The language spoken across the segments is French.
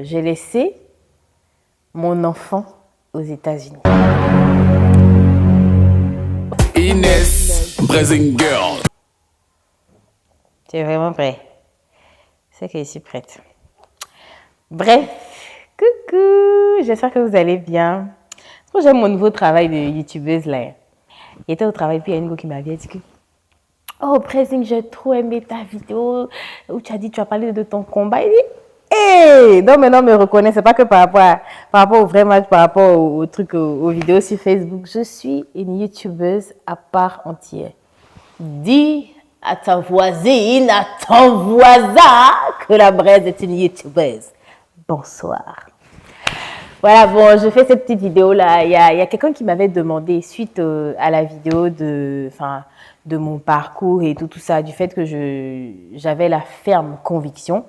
j'ai laissé mon enfant aux États-Unis. Inès, Brazing Girl. Tu es vraiment prêt? C'est que je suis prête. Bref, coucou, j'espère que vous allez bien. Moi, j'aime mon nouveau travail de youtubeuse là. J'étais au travail, puis il y a une go qui m'avait dit que oh, Brazing, j'ai trop aimé ta vidéo où tu as dit, tu as parlé de ton combat. Il dit, hé, non, mais non, me reconnais, c'est pas que par rapport au vrai match, par rapport au truc, aux vidéos sur Facebook. Je suis une youtubeuse à part entière. Dis à ta voisine, à ton voisin que la Braise est une youtubeuse. Bonsoir. Voilà, bon, je fais cette petite vidéo-là. Il y a quelqu'un qui m'avait demandé, suite à la vidéo de mon parcours et tout ça, du fait que j'avais la ferme conviction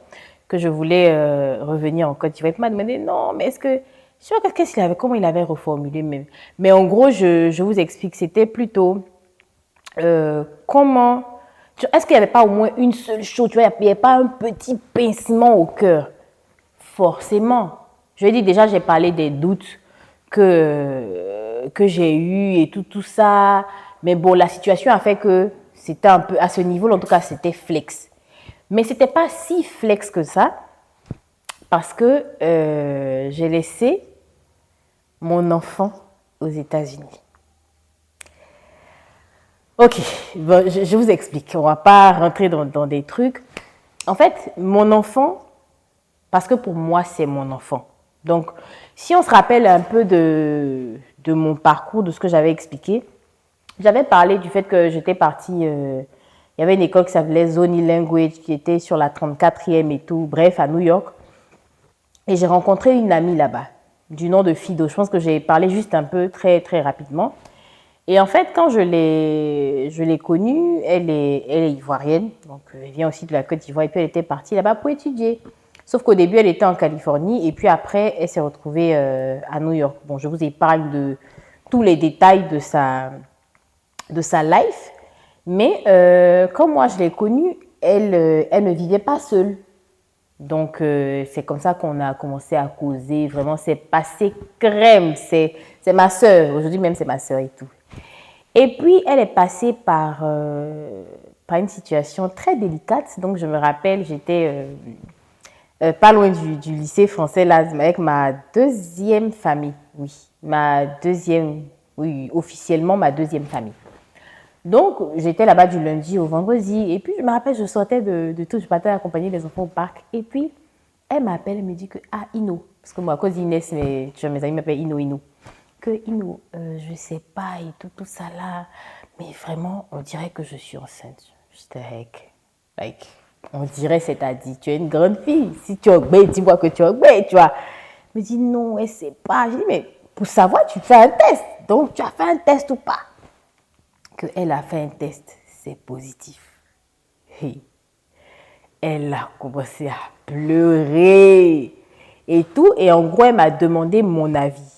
que je voulais revenir en Côte d'Ivoire. Il m'a demandé, non, mais est-ce que... Je sais pas comment il avait reformulé même. Mais en gros, je vous explique, c'était plutôt comment... Est-ce qu'il n'y avait pas au moins une seule chose, tu vois, il n'y avait pas un petit pincement au cœur? Forcément. Je dis déjà, j'ai parlé des doutes que j'ai eus et tout ça. Mais bon, la situation a fait que c'était un peu, à ce niveau, en tout cas, c'était flex. Mais c'était pas si flex que ça parce que j'ai laissé mon enfant aux États-Unis. Ok, bon, je vous explique. On va pas rentrer dans des trucs. En fait, mon enfant, parce que pour moi, c'est mon enfant. Donc, si on se rappelle un peu de mon parcours, de ce que j'avais expliqué, j'avais parlé du fait que j'étais partie, il y avait une école qui s'appelait Zoni Language, qui était sur la 34e et tout, bref, à New York. Et j'ai rencontré une amie là-bas, du nom de Fido. Je pense que j'ai parlé juste un peu, très, très rapidement. Et en fait, quand je l'ai connue, elle est ivoirienne, donc elle vient aussi de la Côte d'Ivoire, et puis elle était partie là-bas pour étudier. Sauf qu'au début, elle était en Californie, et puis après, elle s'est retrouvée à New York. Bon, je vous épargne de tous les détails de sa life, mais quand moi je l'ai connue, elle ne vivait pas seule. Donc, c'est comme ça qu'on a commencé à causer. Vraiment, c'est passé crème. C'est ma sœur. Aujourd'hui même, c'est ma sœur et tout. Et puis, elle est passée par une situation très délicate. Donc, je me rappelle, j'étais pas loin du lycée français, là, avec ma deuxième famille. Oui, officiellement ma deuxième famille. Donc, j'étais là-bas du lundi au vendredi. Et puis, je me rappelle, je sortais de tout, je partais accompagner les enfants au parc. Et puis, elle m'appelle, elle me dit que, ah, Ino, parce que moi, à cause d'Inès, mes amis m'appellent Ino. Que Ino, je sais pas, et tout ça là, mais vraiment, on dirait que je suis enceinte. J'étais like, on dirait, c'est-à-dire, tu es une grande fille. Si tu es obèes, dis-moi que tu es obèes, tu vois. Elle me dit, non, elle sait pas. Je dis, mais pour savoir, tu fais un test. Donc, tu as fait un test ou pas? Qu'elle a fait un test, c'est positif. Hey. Elle a commencé à pleurer et tout. Et en gros, elle m'a demandé mon avis.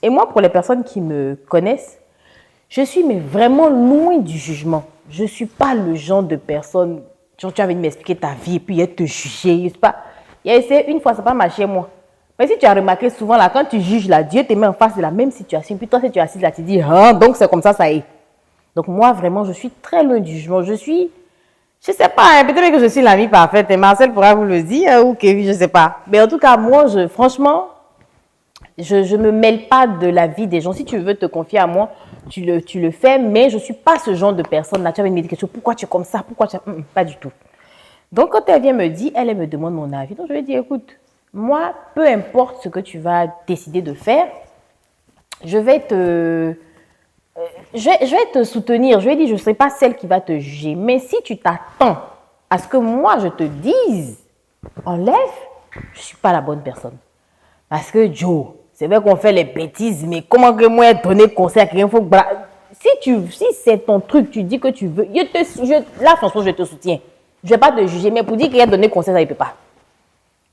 Et moi, pour les personnes qui me connaissent, je suis mais vraiment loin du jugement. Je ne suis pas le genre de personne, genre tu as envie de m'expliquer ta vie et puis elle te juger. Pas. Il a essayé une fois, ça n'a pas marché moi. Mais si tu as remarqué souvent, là, quand tu juges, là, Dieu te met en face de la même situation. Puis toi, si tu es assise là, tu dis, ah, donc c'est comme ça est. Donc moi, vraiment, je suis très loin du jugement. Je sais pas, hein, peut-être que je suis l'amie parfaite. Et Marcel pourra vous le dire, ou Kevin, je ne sais pas. Mais en tout cas, moi, franchement, je ne me mêle pas de la vie des gens. Si tu veux te confier à moi, tu le fais. Mais je ne suis pas ce genre de personne. Là, tu vas me dire quelque chose. Pourquoi tu es comme ça? Pourquoi tu... Pas du tout. Donc, quand elle vient me dire, elle me demande mon avis. Donc, je lui dis, écoute, moi, peu importe ce que tu vas décider de faire, je vais te soutenir. Je lui ai dit, je ne serai pas celle qui va te juger. Mais si tu t'attends à ce que moi, je te dise, enlève, je ne suis pas la bonne personne. Parce que Joe, c'est vrai qu'on fait les bêtises, mais comment que moi donner conseil à quelqu'un? Si c'est ton truc, tu dis que tu veux, là, franchement, je te soutiens. Je ne vais pas te juger, mais pour dire qu'il a donné conseil, ça ne peut pas.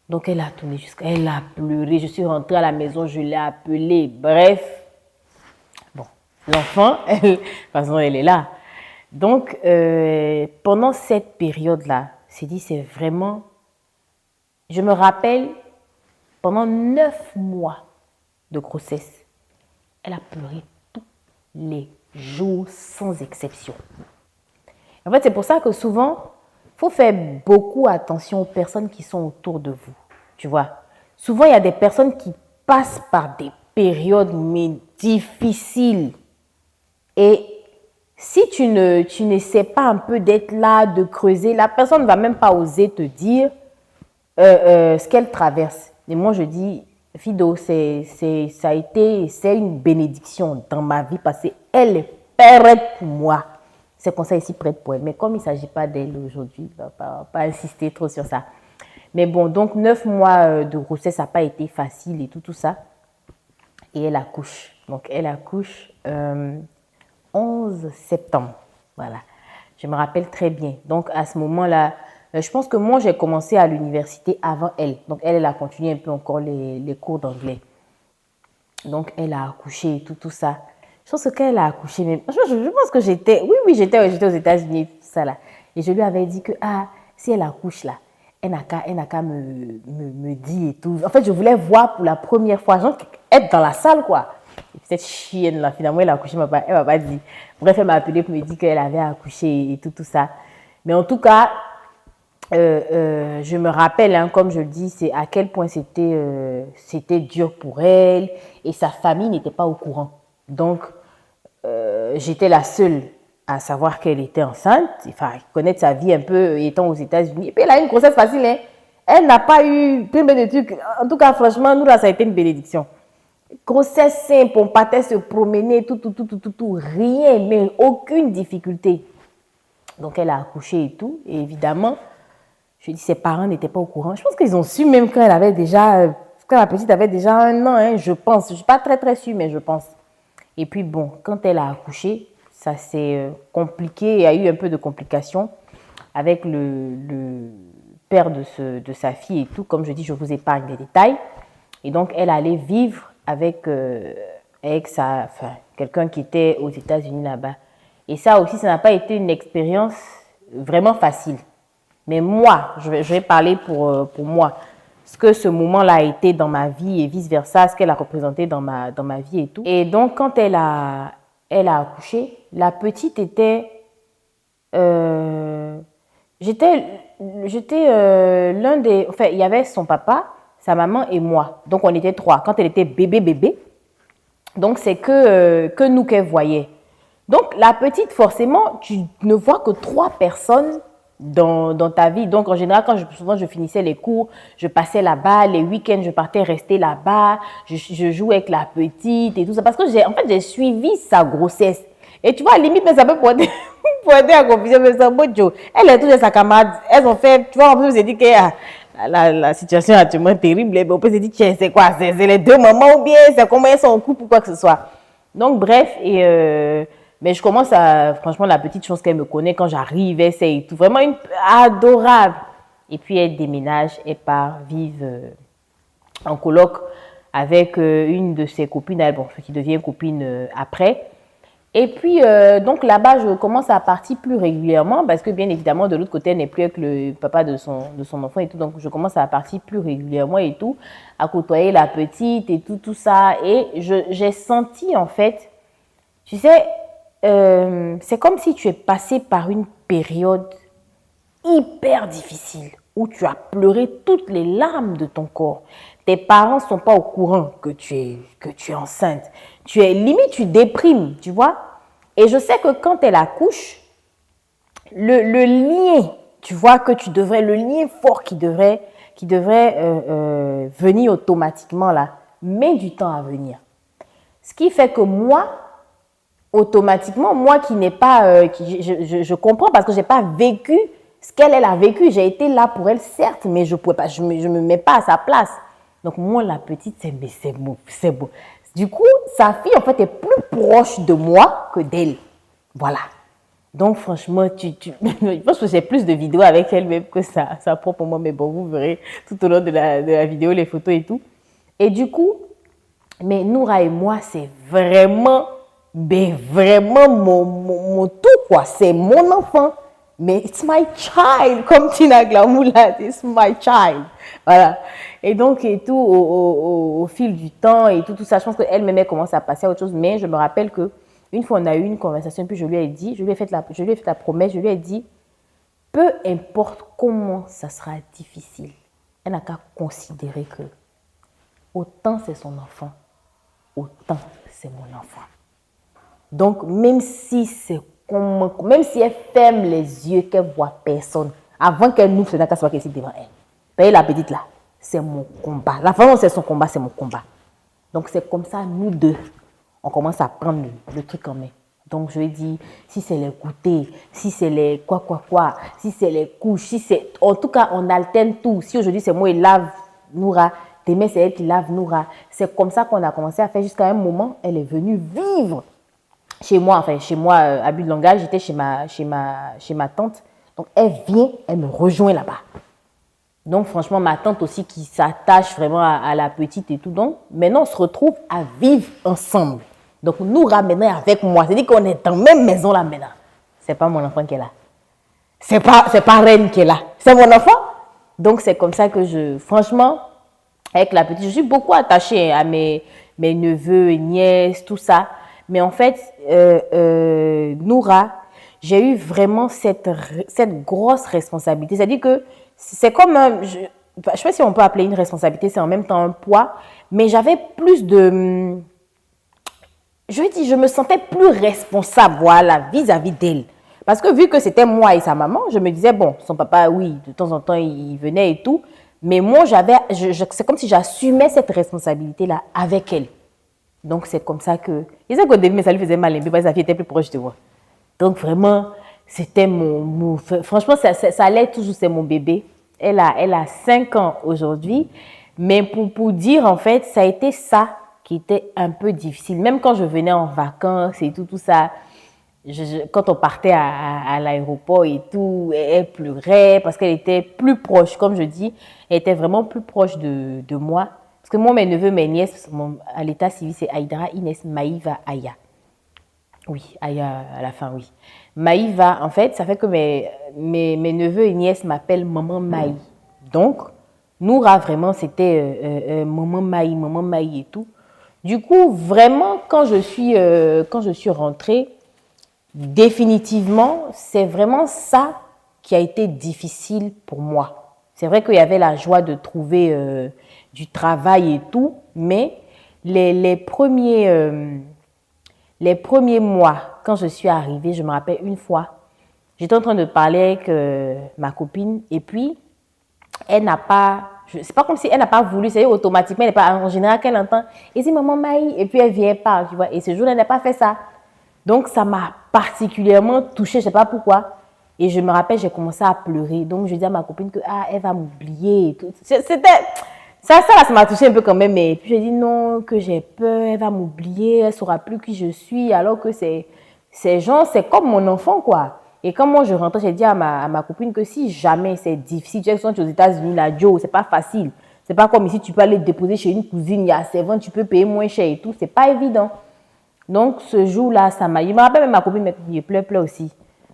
Donc, elle a tourné elle a pleuré. Je suis rentrée à la maison, je l'ai appelée. Bref. Bon, l'enfant, de toute façon, elle est là. Donc, pendant cette période-là, c'est vraiment... Je me rappelle pendant 9 mois de grossesse, elle a pleuré tous les jours sans exception. En fait, c'est pour ça que souvent, il faut faire beaucoup attention aux personnes qui sont autour de vous. Tu vois, souvent, il y a des personnes qui passent par des périodes mais difficiles. Et si tu n'essaies pas un peu d'être là, de creuser, la personne ne va même pas oser te dire ce qu'elle traverse. Et moi, je dis, Fido, c'est une bénédiction dans ma vie parce qu'elle est prête pour moi. C'est comme ça ici prête pour elle. Mais comme il ne s'agit pas d'elle aujourd'hui, je ne vais pas insister trop sur ça. Mais bon, donc 9 mois de grossesse, ça n'a pas été facile et tout ça. Et elle accouche. Donc elle accouche 11 septembre. Voilà. Je me rappelle très bien. Donc à ce moment-là, je pense que moi, j'ai commencé à l'université avant elle. Donc elle a continué un peu encore les cours d'anglais. Donc elle a accouché et tout ça. Je pense que quand elle a accouché, même, je pense que j'étais aux États-Unis, tout ça là. Et je lui avais dit que, si elle accouche là, elle n'a qu'à me dire et tout. En fait, je voulais voir pour la première fois, genre, être dans la salle, quoi. Et puis cette chienne là, finalement, elle a accouché, elle m'a pas dit. Bref, elle m'a appelé pour me dire qu'elle avait accouché et tout ça. Mais en tout cas, je me rappelle, hein, comme je le dis, c'est à quel point c'était dur pour elle et sa famille n'était pas au courant. Donc, j'étais la seule à savoir qu'elle était enceinte, enfin, connaître sa vie un peu étant aux États-Unis. Et puis, elle a eu une grossesse facile, hein. Elle n'a pas eu plein de trucs. En tout cas, franchement, nous, là, ça a été une bénédiction. Grossesse simple, on partait se promener, tout, rien, mais aucune difficulté. Donc, elle a accouché et tout. Et évidemment, je dis, ses parents n'étaient pas au courant. Je pense qu'ils ont su même quand elle avait déjà, quand la petite avait déjà 1 an, hein, je pense. Je ne suis pas très sûre, mais je pense. Et puis bon, quand elle a accouché, ça s'est compliqué. Il y a eu un peu de complications avec le père de sa fille et tout. Comme je dis, je vous épargne les détails. Et donc, elle allait vivre avec quelqu'un qui était aux États-Unis là-bas. Et ça aussi, ça n'a pas été une expérience vraiment facile. Mais moi, je vais parler pour moi. Ce que ce moment-là a été dans ma vie et vice-versa, ce qu'elle a représenté dans ma vie et tout. Et donc, quand elle a accouché, la petite était... j'étais l'un des... Enfin, il y avait son papa, sa maman et moi. Donc, on était 3. Quand elle était bébé, donc c'est que nous qu'elle voyait. Donc, la petite, forcément, tu ne vois que 3 personnes dans ta vie. Donc, en général, souvent je finissais les cours, je passais là-bas. Les week-ends, je partais rester là-bas. Je jouais avec la petite et tout ça. Parce que j'ai suivi sa grossesse. Et tu vois, à la limite, mais ça peut porter à confusion. Mais ça, elle est toujours sa camarade. Elles ont fait, tu vois, on peut se dire que la situation est actuellement terrible. Mais on peut se dire, tiens, c'est quoi? C'est les 2 mamans ou bien c'est comment elles sont en couple ou quoi que ce soit. Donc, bref, mais je commence franchement, la petite chose qu'elle me connaît quand j'arrive, c'est tout vraiment adorable. Et puis, elle déménage, elle part vivre en coloc avec une de ses copines, qui devient copine après. Et puis, donc là-bas, je commence à partir plus régulièrement parce que, bien évidemment, de l'autre côté, elle n'est plus avec le papa de son enfant et tout. Donc, je commence à partir plus régulièrement et tout, à côtoyer la petite et tout ça. Et j'ai senti, en fait, tu sais, c'est comme si tu es passé par une période hyper difficile où tu as pleuré toutes les larmes de ton corps. Tes parents ne sont pas au courant que tu es enceinte. Limite, tu déprimes, tu vois. Et je sais que quand elle accouche, le lien, tu vois, le lien fort qui devrait venir automatiquement là, met du temps à venir. Ce qui fait que moi, automatiquement, moi qui n'ai pas, je comprends parce que je n'ai pas vécu ce qu'elle a vécu. J'ai été là pour elle, certes, mais je ne me mets pas à sa place. Donc, moi, la petite, c'est beau. Du coup, sa fille, en fait, est plus proche de moi que d'elle. Voilà. Donc, franchement, je pense que j'ai plus de vidéos avec elle même que sa propre moi. Mais bon, vous verrez tout au long de la vidéo, les photos et tout. Et du coup, mais Noura et moi, c'est vraiment mon tout, quoi. C'est mon enfant. Mais it's my child, comme Tina Glamour là, it's my child. Voilà. Et donc, et tout, au fil du temps et tout ça, je pense qu'elle-même, elle commence à passer à autre chose. Mais je me rappelle qu'une fois, on a eu une conversation, puis je lui ai dit, je lui ai fait la promesse, je lui ai dit, peu importe comment ça sera difficile, elle n'a qu'à considérer que autant c'est son enfant, autant c'est mon enfant. Donc, même si elle ferme les yeux, qu'elle voit personne, avant qu'elle n'ouvre, c'est n'a qu'à savoir qu'elle est devant elle. Voyez la petite là, c'est mon combat. La façon dont c'est son combat, c'est mon combat. Donc, c'est comme ça, nous deux, on commence à prendre le truc en main. Donc, je lui ai dit, si c'est les goûters, si c'est les quoi, si c'est les couches, si c'est... En tout cas, on alterne tout. Si aujourd'hui, c'est moi qui lave Noura, demain, c'est elle qui lave Noura. C'est comme ça qu'on a commencé à faire jusqu'à un moment, elle est venue vivre chez moi, abus de langage, j'étais chez ma tante. Donc, elle vient, elle me rejoint là-bas. Donc, franchement, ma tante aussi qui s'attache vraiment à la petite et tout. Donc, maintenant, on se retrouve à vivre ensemble. Donc, nous ramenons avec moi. C'est-à-dire qu'on est dans la même maison là maintenant. C'est pas mon enfant qui est là. C'est pas Reine qui est là. C'est mon enfant. Donc, c'est comme ça que franchement, avec la petite, je suis beaucoup attachée à mes neveux et nièces, tout ça. Mais en fait, Noura, j'ai eu vraiment cette grosse responsabilité. C'est-à-dire que c'est comme je ne sais pas si on peut appeler une responsabilité, c'est en même temps un poids, mais j'avais plus de... je me sentais plus responsable, voilà, vis-à-vis d'elle. Parce que vu que c'était moi et sa maman, je me disais, bon, son papa, oui, de temps en temps, il venait et tout, mais moi, c'est comme si j'assumais cette responsabilité-là avec elle. Donc, c'est comme ça que... Et ça qu'au début, mais ça lui faisait mal, parce que sa fille était plus proche de moi. Donc, vraiment, c'était franchement, ça allait toujours, c'est mon bébé. Elle a 5 ans aujourd'hui. Mais pour dire, en fait, ça a été ça qui était un peu difficile. Même quand je venais en vacances et tout ça, quand on partait à l'aéroport et tout, elle pleurait parce qu'elle était plus proche, comme je dis, elle était vraiment plus proche de moi. Parce que moi, mes neveux, mes nièces, à l'état civil, c'est Aïdara, Inès, Maïva, Aya. Oui, Aya à la fin, oui. Maïva, en fait, ça fait que mes neveux et nièces m'appellent Maman Maï. Donc, Noura, vraiment, c'était Maman Maï et tout. Du coup, vraiment, quand je suis rentrée, définitivement, c'est vraiment ça qui a été difficile pour moi. C'est vrai qu'il y avait la joie de trouver du travail et tout, mais les premiers mois, quand je suis arrivée, je me rappelle une fois, j'étais en train de parler avec ma copine et puis elle n'a pas, c'est pas comme si elle n'a pas voulu, c'est automatiquement, elle n'est pas, en général, qu'elle entend, et c'est maman Maï, et puis elle vient parler, tu vois, et ce jour-là, elle n'a pas fait ça. Donc, ça m'a particulièrement touchée, je ne sais pas pourquoi. Et je me rappelle, j'ai commencé à pleurer. Donc, je dis à ma copine que elle va m'oublier et tout. Ça m'a touchée un peu quand même. Et puis, je dis non, que j'ai peur, elle va m'oublier, elle ne saura plus qui je suis. Alors que ces gens, c'est comme mon enfant, quoi. Et quand moi, je rentrais, j'ai dit à ma copine que si jamais c'est difficile, tu es aux États-Unis, là, Joe, c'est pas facile. C'est pas comme ici, tu peux aller déposer chez une cousine, il y a 7 ans, tu peux payer moins cher et tout. C'est pas évident. Donc, ce jour-là, ça m'a... Je me rappelle même ma copine, mais il pleure aussi.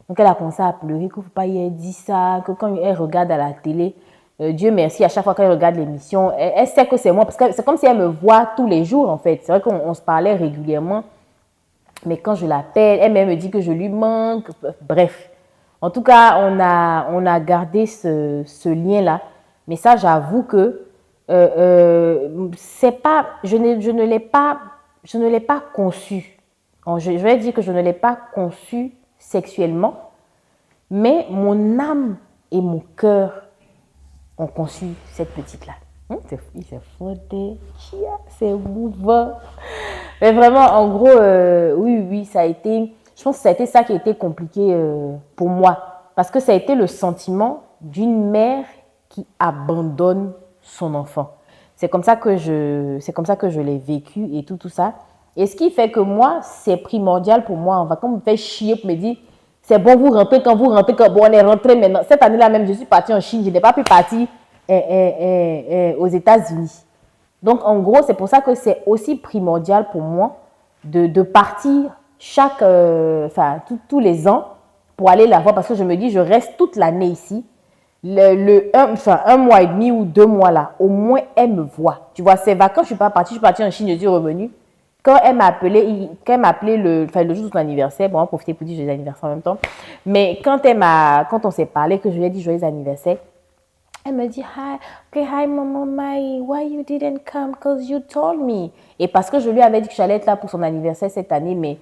Donc, elle a commencé à pleurer, qu'il ne faut pas y ait dit ça, que quand elle regarde à la télé, Dieu merci, à chaque fois qu'elle regarde l'émission, elle sait que c'est moi, parce que c'est comme si elle me voit tous les jours, en fait. C'est vrai qu'on se parlait régulièrement, mais quand je l'appelle, elle me dit que je lui manque. Bref, en tout cas, on a gardé ce lien-là. Mais ça, j'avoue que c'est pas... Je ne l'ai pas conçu. Je vais dire que je ne l'ai pas conçu sexuellement, mais mon âme et mon cœur ont conçu cette petite-là. C'est fondé, c'est mouvant. Mais vraiment, en gros, oui, ça a été... Je pense que ça a été ça qui a été compliqué pour moi. Parce que ça a été le sentiment d'une mère qui abandonne son enfant. C'est comme ça que je l'ai vécu et tout ça. Et ce qui fait que moi, c'est primordial pour moi. On va comme me faire chier pour me dire, c'est bon, vous rentrez quand vous rentrez, quand bon, on est rentré maintenant. Cette année-là même, je suis partie en Chine, je n'ai pas pu partir aux États-Unis. Donc, en gros, c'est pour ça que c'est aussi primordial pour moi de partir tous les ans pour aller la voir. Parce que je me dis, je reste toute l'année ici. un mois et demi ou 2 mois là, au moins elle me voit. Tu vois, ces vacances, je suis partie en Chine, je suis revenue. Quand elle m'a appelé le jour de son anniversaire, bon, on va profiter pour dire joyeux anniversaire en même temps, mais quand on s'est parlé, que je lui ai dit joyeux anniversaire, elle me dit, hi, Maman Mai, why you didn't come? Because you told me. Et parce que je lui avais dit que j'allais être là pour son anniversaire cette année, mais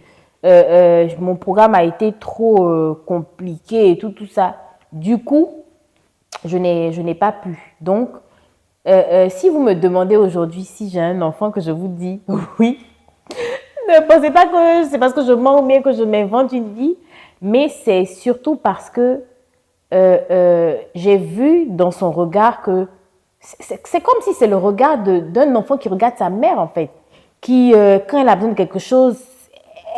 mon programme a été trop compliqué et tout ça. Du coup, je n'ai pas pu. Donc, si vous me demandez aujourd'hui si j'ai un enfant, que je vous dis oui, ne pensez pas que c'est parce que je mens ou bien que je m'invente une vie, mais c'est surtout parce que j'ai vu dans son regard que c'est comme si c'est le regard d'un enfant qui regarde sa mère en fait, qui quand elle a besoin de quelque chose,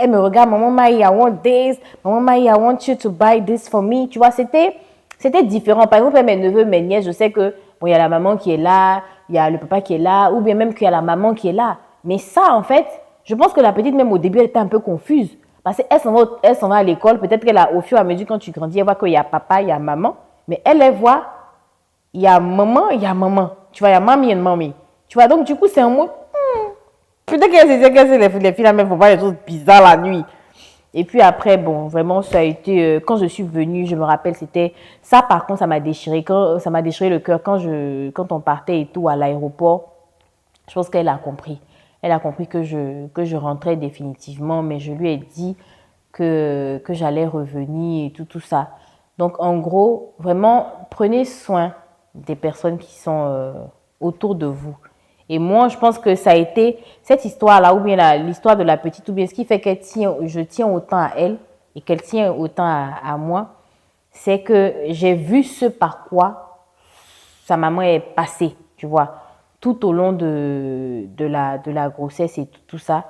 elle me regarde, maman Maï, I want this, maman Maï, I want you to buy this for me, tu vois, c'était différent. Par exemple, mes neveux, mes nièces, je sais que bon, il y a la maman qui est là, il y a le papa qui est là, ou bien même qu'il y a la maman qui est là. Mais ça, en fait, je pense que la petite, même au début, elle était un peu confuse. Parce qu'elle s'en va à l'école. Peut-être qu'elle a, au fur et à mesure, quand tu grandis, elle voit qu'il y a papa, il y a maman. Mais elle voit, il y a maman, il y a maman. Tu vois, il y a mamie et mamie. Tu vois, donc du coup, c'est un mot. Peut-être qu'elle se disait que c'est les filles là, mais il ne faut pas des choses bizarres la nuit. Et puis après, bon, vraiment, ça a été, quand je suis venue, je me rappelle, c'était, ça par contre, ça m'a déchiré le cœur quand on partait et tout à l'aéroport. Je pense qu'elle a compris. Elle a compris que je rentrais définitivement, mais je lui ai dit que j'allais revenir et tout ça. Donc, en gros, vraiment, prenez soin des personnes qui sont autour de vous. Et moi, je pense que ça a été cette histoire-là, ou bien l'histoire de la petite, ou bien ce qui fait je tiens autant à elle et qu'elle tient autant à moi, c'est que j'ai vu ce par quoi sa maman est passée, tu vois, tout au long de la grossesse et tout ça.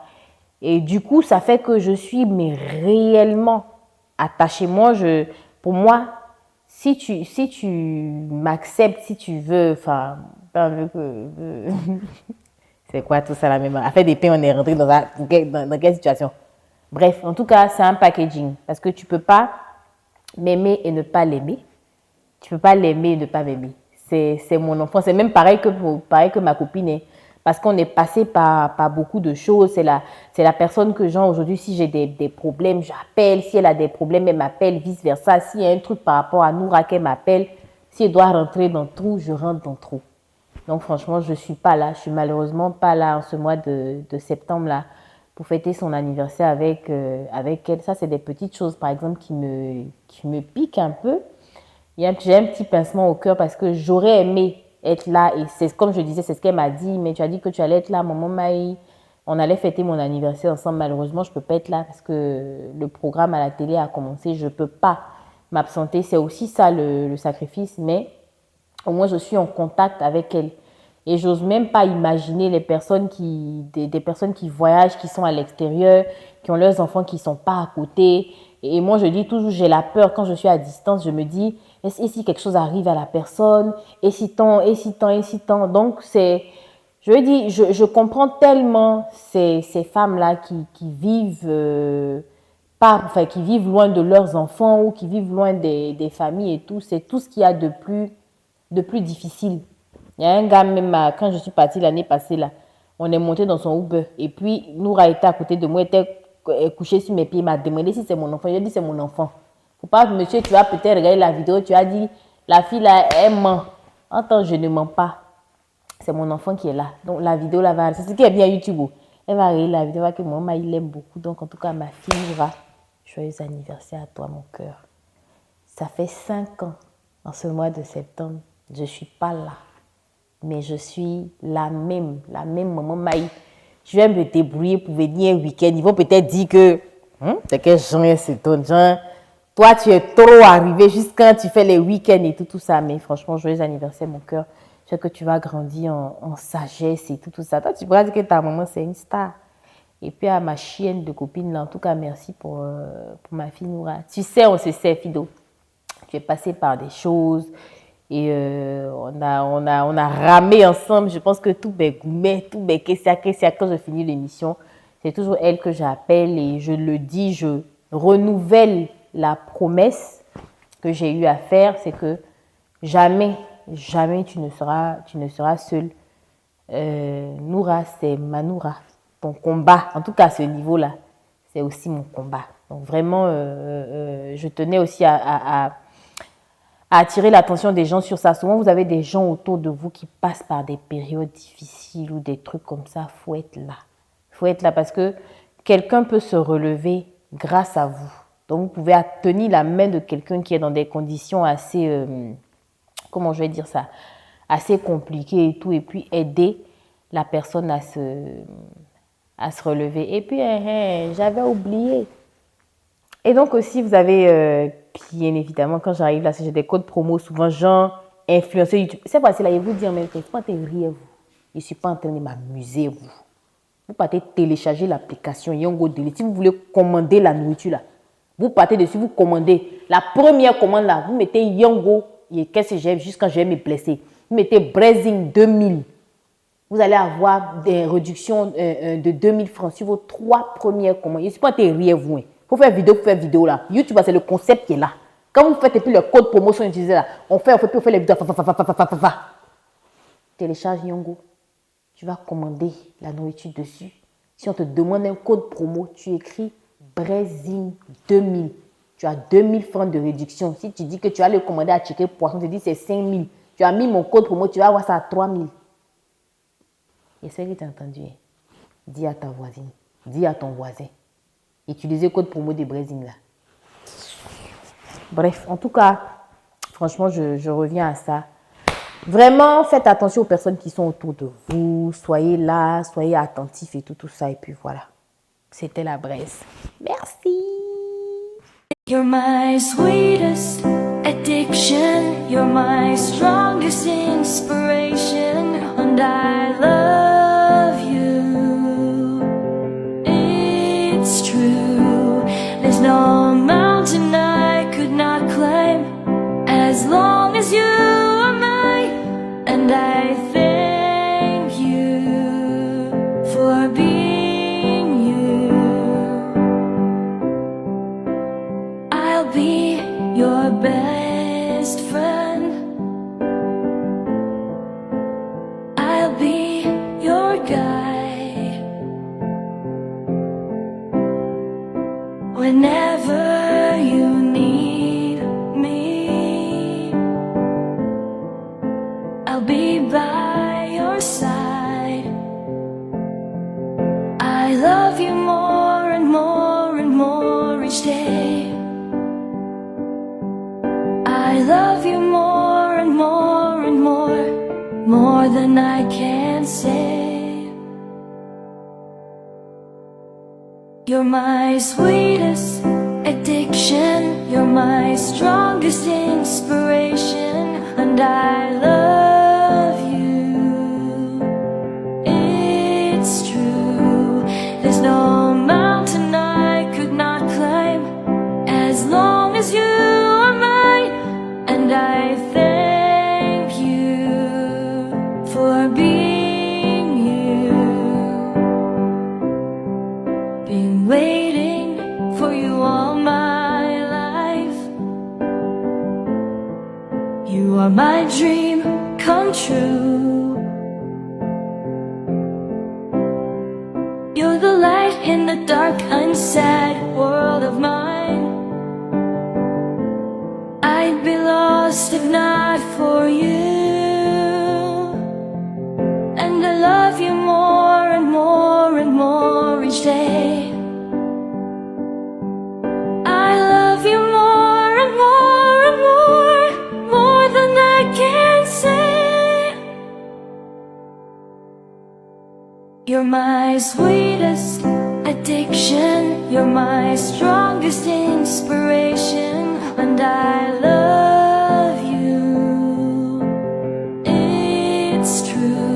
Et du coup, ça fait que je suis mais réellement attachée. Pour moi, si tu m'acceptes, si tu veux, enfin, c'est quoi tout ça la même affaire des pains, on est rentré dans quelle situation? Bref, en tout cas, c'est un packaging. Parce que tu ne peux pas m'aimer et ne pas l'aimer. Tu ne peux pas l'aimer et ne pas m'aimer. C'est mon enfant. C'est même pareil que ma copine est. Parce qu'on est passé par beaucoup de choses. C'est la personne que j'ai aujourd'hui. Si j'ai des problèmes, j'appelle. Si elle a des problèmes, elle m'appelle, vice-versa. S'il y a un truc par rapport à Noura qu'elle m'appelle, si elle doit rentrer dans le trou, je rentre dans le trou. Donc franchement, je ne suis pas là. Je ne suis malheureusement pas là en ce mois de septembre-là pour fêter son anniversaire avec elle. Ça, c'est des petites choses, par exemple, qui me piquent un peu. J'ai un petit pincement au cœur parce que j'aurais aimé être là. Et c'est comme je disais, c'est ce qu'elle m'a dit. Mais tu as dit que tu allais être là, maman Maï. On allait fêter mon anniversaire ensemble. Malheureusement, je ne peux pas être là parce que le programme à la télé a commencé. Je ne peux pas m'absenter. C'est aussi ça le sacrifice. Mais au moins, je suis en contact avec elle. Et j'ose même pas imaginer des personnes qui voyagent, qui sont à l'extérieur, qui ont leurs enfants qui ne sont pas à côté. Et moi, je dis toujours, j'ai la peur quand je suis à distance. Je me dis, et si quelque chose arrive à la personne? Et si tant? Donc, je comprends tellement ces femmes-là qui vivent qui vivent loin de leurs enfants ou qui vivent loin des familles et tout. C'est tout ce qu'il y a de plus difficile. Il y a un gars, même quand je suis partie l'année passée, là, on est monté dans son Uber. Et puis, Noura était à côté de moi, était couché sur mes pieds. Il m'a demandé si c'est mon enfant. J'ai dit, c'est mon enfant. Faut pas, monsieur, tu as peut-être regardé la vidéo, tu as dit, la fille là, elle ment. Attends, je ne mens pas. C'est mon enfant qui est là. Donc, la vidéo là va. C'est ce qui est bien YouTube. Elle va regarder la vidéo, que maman, il l'aime beaucoup. Donc, en tout cas, ma fille va. Joyeux anniversaire à toi, mon cœur. Ça fait 5 ans, en ce mois de septembre, je ne suis pas là. Mais je suis la même maman Maï. Je vais me débrouiller pour venir un week-end. Ils vont peut-être dire que c'est quel genre c'est ton genre. Toi, tu es trop arrivé juste quand tu fais les week-ends et tout ça. Mais franchement, joyeux anniversaire, mon cœur. Je sais que tu vas grandir en sagesse et tout ça. Toi, tu pourras dire que ta maman, c'est une star. Et puis à ma chienne de copine, là, en tout cas, merci pour ma fille Noura. Tu sais, on se sait, Fido. Tu es passé par des choses. Et on a ramé ensemble. Je pense que tout quand je finis l'émission, c'est toujours elle que j'appelle et je le dis, je renouvelle la promesse que j'ai eu à faire, c'est que Jamais, jamais tu ne seras seule. Noura, c'est ma Noura. Ton combat, en tout cas à ce niveau-là, c'est aussi mon combat. Donc vraiment, je tenais aussi à attirer l'attention des gens sur ça. Souvent, vous avez des gens autour de vous qui passent par des périodes difficiles ou des trucs comme ça. Il faut être là. Il faut être là parce que quelqu'un peut se relever grâce à vous. Donc, vous pouvez tenir la main de quelqu'un qui est dans des conditions assez, comment je vais dire ça, assez compliquées et tout, et puis aider la personne à se relever. Et puis, j'avais oublié. Et donc aussi, vous avez, bien évidemment, quand j'arrive là, j'ai des codes promo, souvent, genre, influenceurs YouTube. C'est facile à vous dire, mais je ne suis pas en train de rire, vous. Je ne suis pas en train de m'amuser, vous. Vous partez télécharger l'application Yongo Deli. Si vous voulez commander la nourriture, là, vous partez dessus, vous commandez. La première commande, là, vous mettez Yongo, et qu'est-ce que j'ai, juste quand je vais me blesser. Vous mettez Brezing 2000. Vous allez avoir des réductions de 2000 francs sur vos 3 premières commandes. Je ne suis pas en train de rire, vous. Il faut faire vidéo là. YouTube, c'est le concept qui est là. Quand vous faites et puis le code promotion utilisé là, on fait les vidéos. Télécharge Yongo. Tu vas commander la nourriture dessus. Si on te demande un code promo, tu écris Brezing 2000. Tu as 2000 francs de réduction. Si tu dis que tu vas le commander à Chicken Poisson, tu dis c'est 5000. Tu as mis mon code promo, tu vas avoir ça à 3000. Et c'est ce que tu as entendu. Dis à ta voisine, dis à ton voisin. Utilisez le code promo de Brezing là. Bref, en tout cas, franchement, je reviens à ça. Vraiment, faites attention aux personnes qui sont autour de vous. Soyez là, soyez attentifs et tout ça. Et puis voilà, c'était la braise. Merci. You're my sweetest addiction. You're my strongest inspiration. And I love you. It's true. There's no mountain I could not climb as long as you are mine. And I thank you for being you. I'll be your best friend. I'll be your guide whenever you need me. I'll be by your side. I love you more and more and more each day. I love you more and more and more than I can say. You're my sweetest addiction. You're my strongest inspiration. And I love you. It's true. There's no mountain I could not climb as long as you are mine. And I thank you for being you. Been waiting for you all my life. You are my dream come true. You're the light in the dark, unsad world of mine. I'd be lost if not for you. And I love you more and more and more each day. I love you more and more and more than I can say. You're my sweetest addiction. You're my strongest inspiration. And I love you. It's true.